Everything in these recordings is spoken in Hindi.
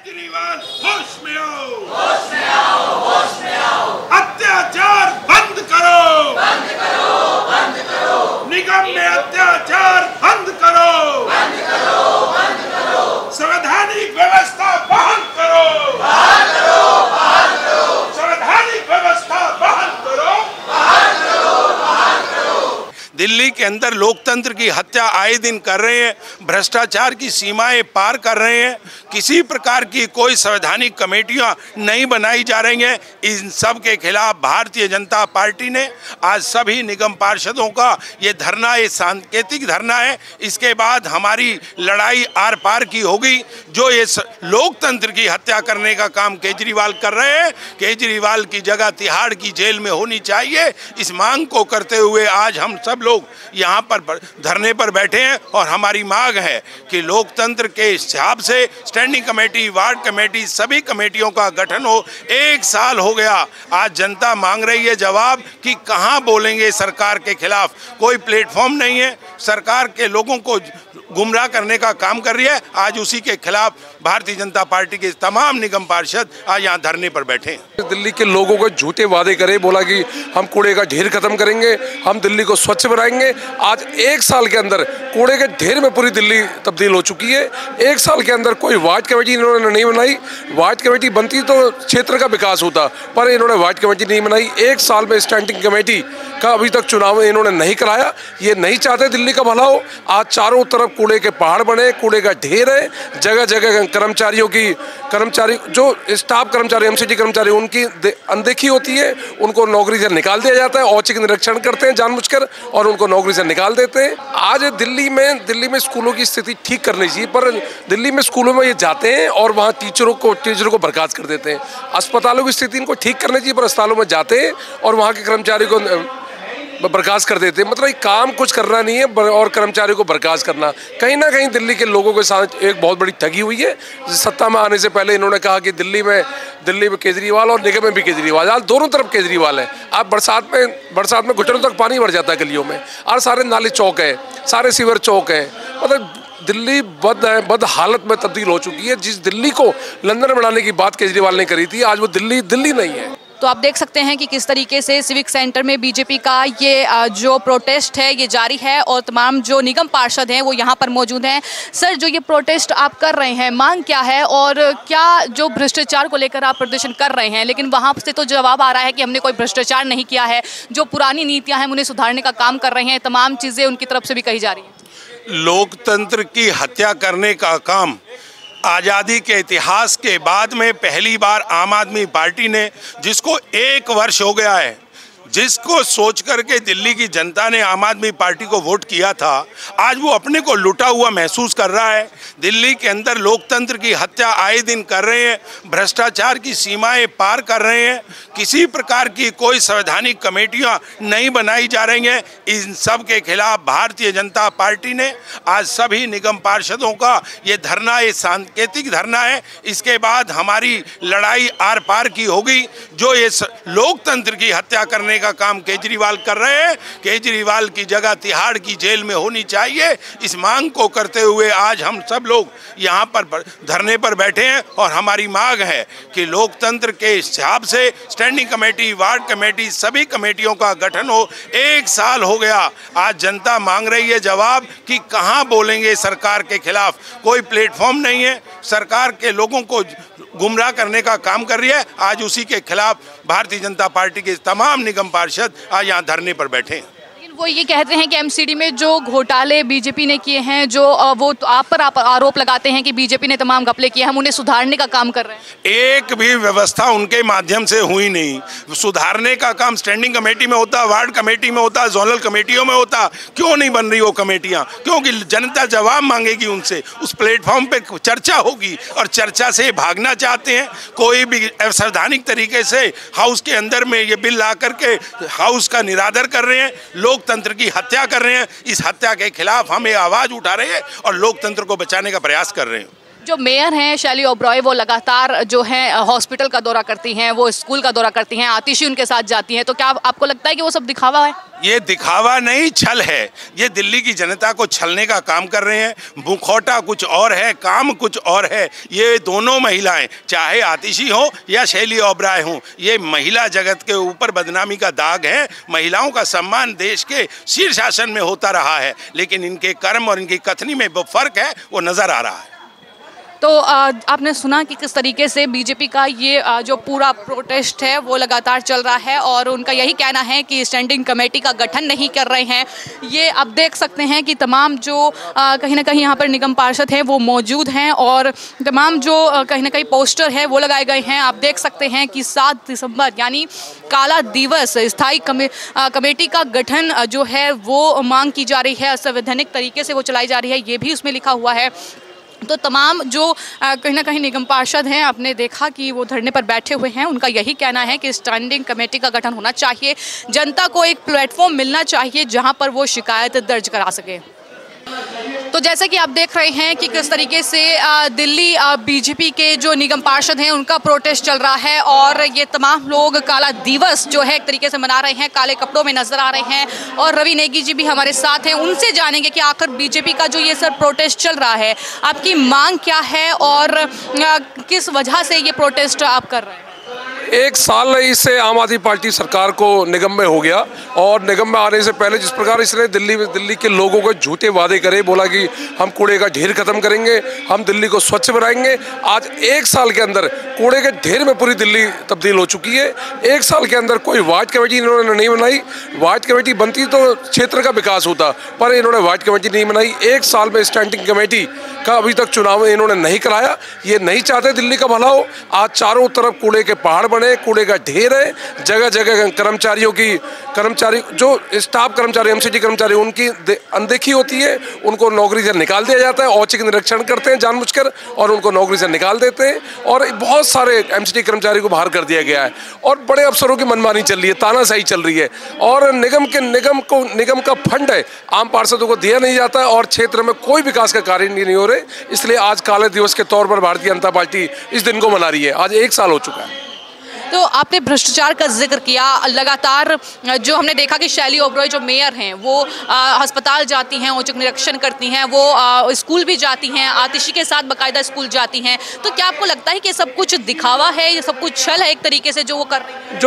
केजरीवाल होश में आओ, होश में आओ, होश में आओ। अत्याचार बंद करो, बंद करो, बंद करो। निगम में अत्याचार बंद करो, बंद करो, बंद करो। संवैधानिक व्यवस्था बहाल करो, बहाल करो, बहाल करो। संवैधानिक व्यवस्था बहाल करो, बहाल करो, बहाल करो। दिल्ली के अंदर लोकतंत्र की हत्या आए दिन कर रहे हैं, भ्रष्टाचार की सीमाएं पार कर रहे हैं, किसी प्रकार की कोई संवैधानिक कमेटियां नहीं बनाई जा रही हैं। इन सब के खिलाफ भारतीय जनता पार्टी ने आज सभी निगम पार्षदों का ये धरना, ये सांकेतिक धरना है। इसके बाद हमारी लड़ाई आर पार की होगी। जो ये लोकतंत्र की हत्या करने का काम केजरीवाल कर रहे हैं, केजरीवाल की जगह तिहाड़ की जेल में होनी चाहिए। इस मांग को करते हुए आज हम सब लोग यहाँ पर धरने पर बैठे हैं और हमारी मांग है कि लोकतंत्र के हिसाब से स्टैंडिंग कमेटी, वार्ड कमेटी, सभी कमेटियों का गठन हो। 1 साल हो गया, आज जनता मांग रही है जवाब कि कहाँ बोलेंगे सरकार के खिलाफ। कोई प्लेटफॉर्म नहीं है, सरकार के लोगों को गुमराह करने का काम कर रही है। आज उसी के खिलाफ भारतीय जनता पार्टी के तमाम निगम पार्षद आज यहाँ धरने पर बैठे हैं। दिल्ली के लोगों को झूठे वादे करे, बोला कि हम कूड़े का ढेर खत्म करेंगे, हम दिल्ली को स्वच्छ बनाएंगे। आज 1 साल के अंदर कूड़े के ढेर में पूरी दिल्ली तब्दील हो चुकी है। 1 साल के अंदर कोई वार्ड कमेटी इन्होंने नहीं बनाई। वार्ड कमेटी बनती तो क्षेत्र का विकास होता, पर इन्होंने वार्ड कमेटी नहीं बनाई। 1 साल में स्टैंडिंग कमेटी का अभी तक चुनाव इन्होंने नहीं कराया। ये नहीं चाहते दिल्ली का भला हो। आज चारों तरफ कूड़े के पहाड़ बने, कूड़े का ढेर है। जगह जगह कर्मचारी जो स्टाफ कर्मचारी, एमसीडी कर्मचारी, उनकी अनदेखी होती है। उनको नौकरी से निकाल दिया जाता है, औचक निरीक्षण करते हैं जानबूझकर और उनको नौकरी से निकाल देते हैं। आज दिल्ली में स्कूलों की स्थिति ठीक करनी चाहिए, पर दिल्ली में स्कूलों में ये जाते हैं और वहाँ टीचरों को बर्खास्त कर देते हैं। अस्पतालों की स्थिति इनको ठीक करनी चाहिए, पर अस्पतालों में जाते हैं और वहाँ के कर्मचारी को बर्खास्त कर देते हैं। मतलब ये काम कुछ करना नहीं है और कर्मचारियों को बर्खास्त करना। कहीं ना कहीं दिल्ली के लोगों के साथ एक बहुत बड़ी ठगी हुई है। सत्ता में आने से पहले इन्होंने कहा कि दिल्ली में केजरीवाल और निगम में भी केजरीवाल, आज दोनों तरफ केजरीवाल है। आप बरसात में घुटनों तक पानी भर जाता है गलियों में, और सारे नाले चौक है, सारे सीवर चौक है। मतलब दिल्ली बद हालत में तब्दील हो चुकी है। जिस दिल्ली को लंदन बनाने की बात केजरीवाल ने करी थी, आज वो दिल्ली नहीं है। तो आप देख सकते हैं कि किस तरीके से सिविक सेंटर में बीजेपी का ये जो प्रोटेस्ट है ये जारी है और तमाम जो निगम पार्षद हैं वो यहाँ पर मौजूद हैं। सर, जो ये प्रोटेस्ट आप कर रहे हैं, मांग क्या है और क्या जो भ्रष्टाचार को लेकर आप प्रदर्शन कर रहे हैं, लेकिन वहाँ से तो जवाब आ रहा है कि हमने कोई भ्रष्टाचार नहीं किया है, जो पुरानी नीतियाँ हैं उन्हें सुधारने का काम कर रहे हैं, तमाम चीज़ें उनकी तरफ से भी कही जा रही हैं। लोकतंत्र की हत्या करने का काम आज़ादी के इतिहास के बाद में पहली बार आम आदमी पार्टी ने, जिसको 1 वर्ष हो गया है, जिसको सोच करके दिल्ली की जनता ने आम आदमी पार्टी को वोट किया था, आज वो अपने को लुटा हुआ महसूस कर रहा है। दिल्ली के अंदर लोकतंत्र की हत्या आए दिन कर रहे हैं, भ्रष्टाचार की सीमाएं पार कर रहे हैं, किसी प्रकार की कोई संवैधानिक कमेटियां नहीं बनाई जा रही हैं। इन सब के खिलाफ भारतीय जनता पार्टी ने आज सभी निगम पार्षदों का ये धरना, ये सांकेतिक धरना है। इसके बाद हमारी लड़ाई आर पार की होगी। जो ये लोकतंत्र की हत्या करने का काम केजरीवाल कर रहे हैं, केजरीवाल की जगह तिहाड़ की जेल में होनी चाहिए। इस मांग को करते हुए आज हम सब लोग यहाँ पर धरने पर बैठे हैं और हमारी मांग है कि लोकतंत्र के हिसाब से स्टैंडिंग कमेटी, वार्ड कमेटी, सभी कमेटियों का गठन हो। 1 साल हो गया, आज जनता मांग रही है जवाब कि कहाँ बोलेंगे सरकार के खिलाफ। कोई प्लेटफॉर्म नहीं है, सरकार के लोगों को गुमराह करने का काम कर रही है। आज उसी के खिलाफ भारतीय जनता पार्टी के तमाम निगम पार्षद आज यहाँ धरने पर बैठे हैं। वो ये कहते हैं कि एमसीडी में जो घोटाले बीजेपी ने किए हैं, जो वो तो आप आरोप लगाते हैं कि बीजेपी ने तमाम घपले किए, हम उन्हें सुधारने का काम कर रहे हैं। एक भी व्यवस्था उनके माध्यम से हुई नहीं। सुधारने का काम स्टैंडिंग कमेटी में होता, वार्ड कमेटी में होता, जोनल कमेटियों में होता। क्यों नहीं बन रही वो कमेटियां? क्योंकि जनता जवाब मांगेगी उनसे, उस प्लेटफॉर्म पे चर्चा होगी और चर्चा से भागना चाहते हैं। कोई भी असंवैधानिक तरीके से हाउस के अंदर में ये बिल ला करके हाउस का निरादर कर रहे हैं, लोकतंत्र की हत्या कर रहे हैं। इस हत्या के खिलाफ हम ये आवाज उठा रहे हैं और लोकतंत्र को बचाने का प्रयास कर रहे हैं। जो मेयर हैं शैली ओबरॉय, वो लगातार जो है हॉस्पिटल का दौरा करती हैं, वो स्कूल का दौरा करती हैं, आतिशी उनके साथ जाती हैं, तो क्या आपको लगता है कि वो सब दिखावा है? ये दिखावा नहीं, छल है। ये दिल्ली की जनता को छलने का काम कर रहे हैं। मुखौटा कुछ और है, काम कुछ और है। ये दोनों महिलाएं, चाहे आतिशी हो या शैली ओबरॉय हो, ये महिला जगत के ऊपर बदनामी का दाग है। महिलाओं का सम्मान देश के शीर्ष शासन में होता रहा है, लेकिन इनके कर्म और इनकी कथनी में वो फर्क है, वो नजर आ रहा है। तो आपने सुना कि किस तरीके से बीजेपी का ये जो पूरा प्रोटेस्ट है वो लगातार चल रहा है और उनका यही कहना है कि स्टैंडिंग कमेटी का गठन नहीं कर रहे हैं। ये आप देख सकते हैं कि तमाम जो कहीं ना कहीं यहाँ पर निगम पार्षद हैं वो मौजूद हैं और तमाम जो कहीं ना कहीं पोस्टर है वो लगाए गए हैं। आप देख सकते हैं कि 7 दिसंबर यानी काला दिवस, स्थायी कमेटी का गठन जो है वो मांग की जा रही है, असंवैधानिक तरीके से वो चलाई जा रही है, ये भी उसमें लिखा हुआ है। तो तमाम जो कहीं ना कहीं निगम पार्षद हैं, आपने देखा कि वो धरने पर बैठे हुए हैं। उनका यही कहना है कि स्टैंडिंग कमेटी का गठन होना चाहिए, जनता को एक प्लेटफॉर्म मिलना चाहिए जहां पर वो शिकायत दर्ज करा सके। तो जैसे कि आप देख रहे हैं कि किस तरीके से दिल्ली बीजेपी के जो निगम पार्षद हैं उनका प्रोटेस्ट चल रहा है और ये तमाम लोग काला दिवस जो है एक तरीके से मना रहे हैं, काले कपड़ों में नजर आ रहे हैं। और रवि नेगी जी भी हमारे साथ हैं, उनसे जानेंगे कि आखिर बीजेपी का जो ये सर प्रोटेस्ट चल रहा है, आपकी मांग क्या है और किस वजह से ये प्रोटेस्ट आप कर रहे हैं? 1 साल इससे आम आदमी पार्टी सरकार को निगम में हो गया और निगम में आने से पहले जिस प्रकार इसने दिल्ली के लोगों को झूठे वादे करे, बोला कि हम कूड़े का ढेर खत्म करेंगे, हम दिल्ली को स्वच्छ बनाएंगे। आज 1 साल के अंदर कूड़े के ढेर में पूरी दिल्ली तब्दील हो चुकी है। 1 साल के अंदर कोई वार्ड कमेटी इन्होंने नहीं बनाई। वार्ड कमेटी बनती तो क्षेत्र का विकास होता, पर इन्होंने वार्ड कमेटी नहीं बनाई। 1 साल में स्टैंडिंग कमेटी का अभी तक चुनाव इन्होंने नहीं कराया। ये नहीं चाहते दिल्ली का भला हो। आज चारों तरफ कूड़े के पहाड़ बने, कूड़े का ढेर है, जगह जगह कर्मचारी जो स्टाफ कर्मचारी, एमसीडी कर्मचारी, उनकी अनदेखी होती है, उनको नौकरी से निकाल दिया जाता है। औचक निरीक्षण करते हैं जानबूझकर और उनको नौकरी से निकाल देते हैं और बहुत सारे एमसीडी कर्मचारी को बाहर कर दिया गया है और बड़े अफसरों की मनमानी चल रही है, तानाशाही चल रही है और निगम का फंड है आम पार्षदों को दिया नहीं जाता और क्षेत्र में कोई विकास का कार्य नहीं हो रहे। इसलिए आज काले दिवस के तौर पर भारतीय जनता पार्टी इस दिन को मना रही है। आज 1 साल हो चुका है। तो आपने भ्रष्टाचार का जिक्र किया, लगातार जो हमने देखा कि शैली ओबरॉय जो मेयर हैं वो अस्पताल जाती हैं, औचक निरीक्षण करती हैं, वो स्कूल भी जाती हैं, आतिशी के साथ बाकायदा स्कूल जाती हैं। तो क्या आपको लगता है कि सब कुछ दिखावा है, ये सब कुछ छल है एक तरीके से जो वो कर रही है?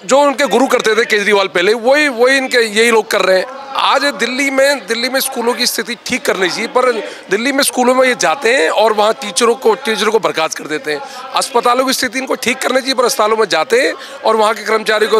जो उनके गुरु करते थे केजरीवाल पहले, वही इनके यही लोग कर रहे हैं। आज दिल्ली में स्कूलों की स्थिति ठीक करनी चाहिए, पर दिल्ली में स्कूलों में ये जाते हैं और वहाँ टीचरों को बर्खास्त कर देते हैं। अस्पतालों की स्थिति इनको ठीक करनी चाहिए, पर अस्पतालों में जाते हैं और वहाँ के कर्मचारी को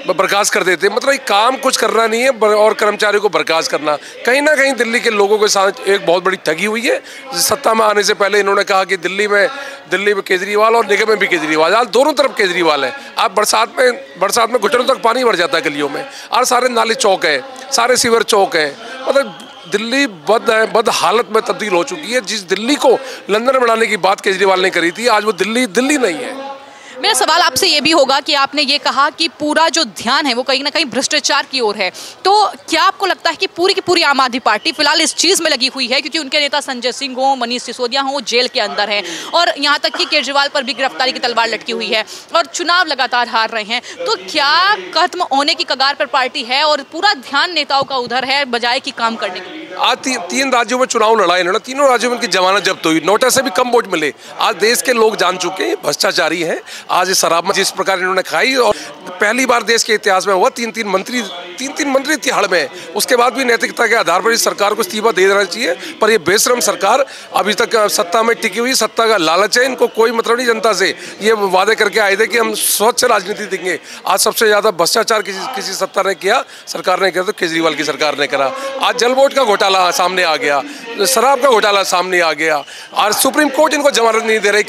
बर्खास्त कर देते हैं। मतलब काम कुछ करना नहीं है और कर्मचारियों को बर्खास्त करना। कहीं ना कहीं दिल्ली के लोगों के साथ एक बहुत बड़ी ठगी हुई है। सत्ता में आने से पहले इन्होंने कहा कि दिल्ली में केजरीवाल और निगम में भी केजरीवाल, आज दोनों तरफ केजरीवाल है। आप बरसात में घुटनों तक पानी भर जाता है गलियों में और सारे नाले चौक है, सारे सीवर चौक है। मतलब दिल्ली बद हालत में तब्दील हो चुकी है। जिस दिल्ली को लंदन बनाने की बात केजरीवाल ने करी थी, आज वो दिल्ली नहीं है। मेरा सवाल आपसे ये भी होगा कि आपने ये कहा कि पूरा जो ध्यान है वो कहीं ना कहीं भ्रष्टाचार की ओर है, तो क्या आपको लगता है कि पूरी की पूरी आम आदमी पार्टी फिलहाल इस चीज़ में लगी हुई है, क्योंकि उनके नेता संजय सिंह हो, मनीष सिसोदिया हो, जेल के अंदर हैं और यहाँ तक कि केजरीवाल पर भी गिरफ्तारी की तलवार लटकी हुई है और चुनाव लगातार हार रहे हैं, तो क्या खत्म होने की कगार पर पार्टी है और पूरा ध्यान नेताओं का उधर है बजाय कि काम करने के? आज 3 राज्यों में चुनाव लड़ा इन्होंने, तीनों राज्यों में उनकी जमानत जब्त हुई, नोटा से भी कम वोट मिले। आज देश के लोग जान चुके हैं भ्रष्टाचारी है। आज इस शराब में जिस प्रकार इन्होंने खाई और पहली बार देश के इतिहास में हुआ 3 मंत्री तिहाड़ में, उसके बाद भी नैतिकता के आधार पर इस सरकार को इस्तीफा दे देना चाहिए। पर ये बेशरम सरकार अभी तक सत्ता में टिकी हुई, सत्ता का लालच है, इनको कोई मतलब नहीं जनता से। ये वादे करके आए थे कि हम स्वच्छ राजनीति देंगे। आज सबसे ज्यादा भ्रष्टाचार किसी सत्ता ने किया, सरकार ने किया तो केजरीवाल की सरकार ने करा। आज जल बोर्ड का घोटाला सामने आ गया, शराब का घोटाला सामने आ गया और सुप्रीम कोर्ट इनको जमानत नहीं दे रहे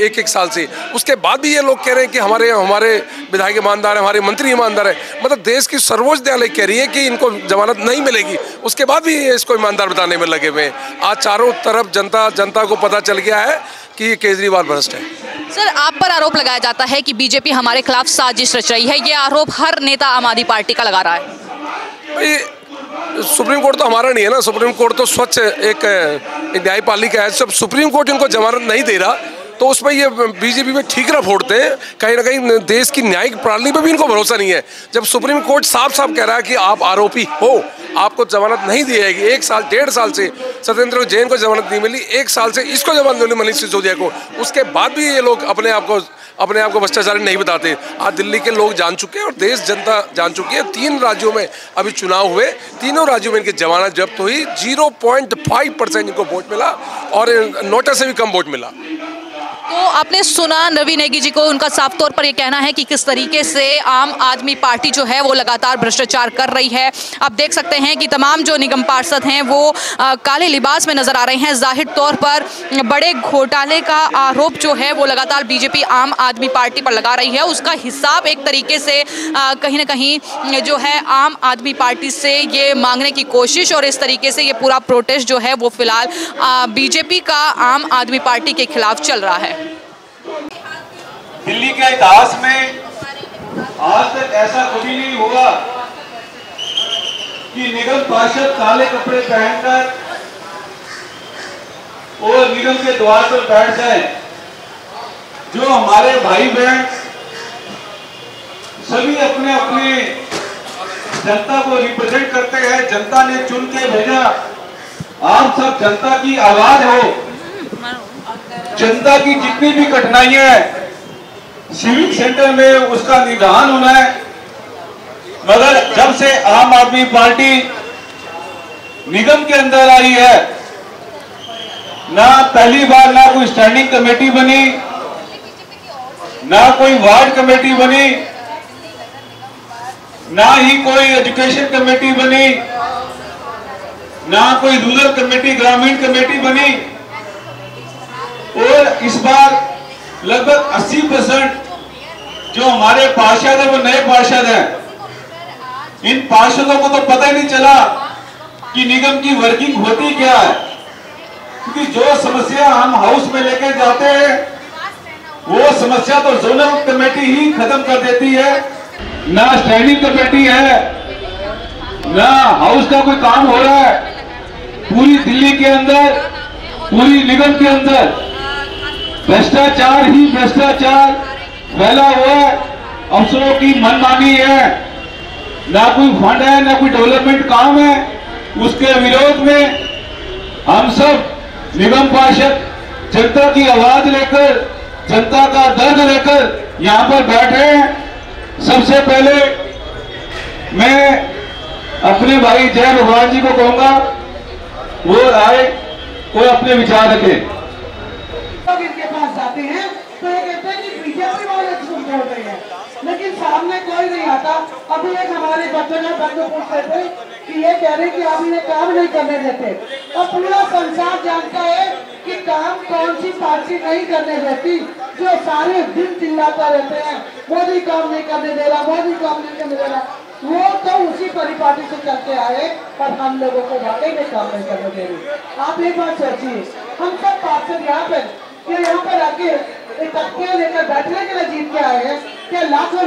एक साल से। उसके बाद भी ये लोग कह रहे हैं कि हमारे विधायक ईमानदार है, हमारे मंत्री ईमानदार है। मतलब देश की सर्वोच्च न्यायालय कह रही है कि इनको जमानत नहीं मिलेगी, उसके बाद भी ये इसको ईमानदार बताने में लगे हुए हैं। आज चारों तरफ जनता को पता चल गया है कि केजरीवाल भ्रष्ट है। सर, आप पर आरोप लगाया जाता है कि बीजेपी हमारे खिलाफ साजिश रच रही है, ये आरोप हर नेता आम आदमी पार्टी का लगा रहा है। सुप्रीम कोर्ट तो हमारा नहीं है ना, सुप्रीम कोर्ट तो स्वच्छ एक न्यायपालिका है। जब सुप्रीम कोर्ट इनको जमानत नहीं दे रहा तो उसमें ये बीजेपी में ठीकरा फोड़ते हैं। कहीं ना कहीं देश की न्यायिक प्रणाली में भी इनको भरोसा नहीं है। जब सुप्रीम कोर्ट साफ साफ कह रहा है कि आप आरोपी हो, आपको जमानत नहीं दी जाएगी, 1 साल 1.5 साल से सत्येंद्र जैन को जमानत नहीं मिली, 1 साल से इसको जमानत मिली मनीष सिसोदिया को, उसके बाद भी ये लोग अपने आप को भ्रष्टाचारी नहीं बताते। आज दिल्ली के लोग जान चुके हैं और देश जनता जान चुकी है। 3 राज्यों में अभी चुनाव हुए, तीनों राज्यों में इनकी जमानत जब्त हुई, 0.5% इनको वोट मिला और नोटा से भी कम वोट मिला। तो आपने सुना रवि नेगी जी को, उनका साफ तौर पर ये कहना है कि किस तरीके से आम आदमी पार्टी जो है वो लगातार भ्रष्टाचार कर रही है। आप देख सकते हैं कि तमाम जो निगम पार्षद हैं वो काले लिबास में नजर आ रहे हैं। जाहिर तौर पर बड़े घोटाले का आरोप जो है वो लगातार बीजेपी आम आदमी पार्टी पर लगा रही है। उसका हिसाब एक तरीके से कहीं ना कहीं जो है आम आदमी पार्टी से ये मांगने की कोशिश, और इस तरीके से ये पूरा प्रोटेस्ट जो है वो फिलहाल बीजेपी का आम आदमी पार्टी के खिलाफ चल रहा है। दिल्ली के इतिहास में आज तक ऐसा कभी नहीं हुआ कि निगम पार्षद काले कपड़े पहनकर और निगम के द्वार पर बैठ जाए। जो हमारे भाई बहन सभी अपने अपने जनता को रिप्रेजेंट करते हैं, जनता ने चुन के भेजा। आप सब जनता की आवाज हो, जनता की जितनी भी कठिनाइयां है सिविक सेंटर में उसका निदान होना है। मगर जब से आम आदमी पार्टी निगम के अंदर आई है, ना पहली बार ना कोई स्टैंडिंग कमेटी बनी, ना कोई वार्ड कमेटी बनी, ना ही कोई एजुकेशन कमेटी बनी, ना कोई रूरल कमेटी ग्रामीण कमेटी बनी। और इस बार लगभग 80% जो हमारे पार्षद हैं वो नए पार्षद हैं। इन पार्षदों को तो पता ही नहीं चला कि निगम की वर्किंग होती क्या है, क्योंकि जो समस्या हम हाउस में लेके जाते हैं वो समस्या तो जोनल कमेटी ही खत्म कर देती है। ना स्टैंडिंग कमेटी है, ना हाउस का कोई काम हो रहा है। पूरी दिल्ली के अंदर, पूरी निगम के अंदर भ्रष्टाचार ही भ्रष्टाचार फैला हुआ है। अफसरों की मनमानी है, ना कोई फंड है, ना कोई डेवलपमेंट काम है। उसके विरोध में हम सब निगम पार्षद जनता की आवाज लेकर, जनता का दर्द लेकर यहाँ पर बैठे हैं। सबसे पहले मैं अपने भाई जय भगवान जी को कहूंगा वो आए और अपने विचार रखें। इनके पास जाते हैं तो ये कहते हैं कि बीजेपी वाले झूठ बोल रहे हैं, लेकिन सामने कोई नहीं आता। अभी एक हमारे बच्चों ने बंधु पूछ रहे थे कि ये कह रहे कि आप इन्हें काम नहीं करने देते, और पूरा संसार जानता है कि काम कौन सी पार्टी नहीं करने देती। जो सारे दिन चिल्लाता रहते हैं मोदी काम नहीं करने दे रहा, मोदी काम नहीं करने दे रहा, वो तो उसी परिपाटी से चलते आए और हम लोगों को वाकई में काम नहीं करने दे रही। आप एक बात सोचिए, हम सब पार्षद यहाँ पर आके एक तख्तियां लेकर बैठने के लिए जीत के आए हैं, क्या लाखों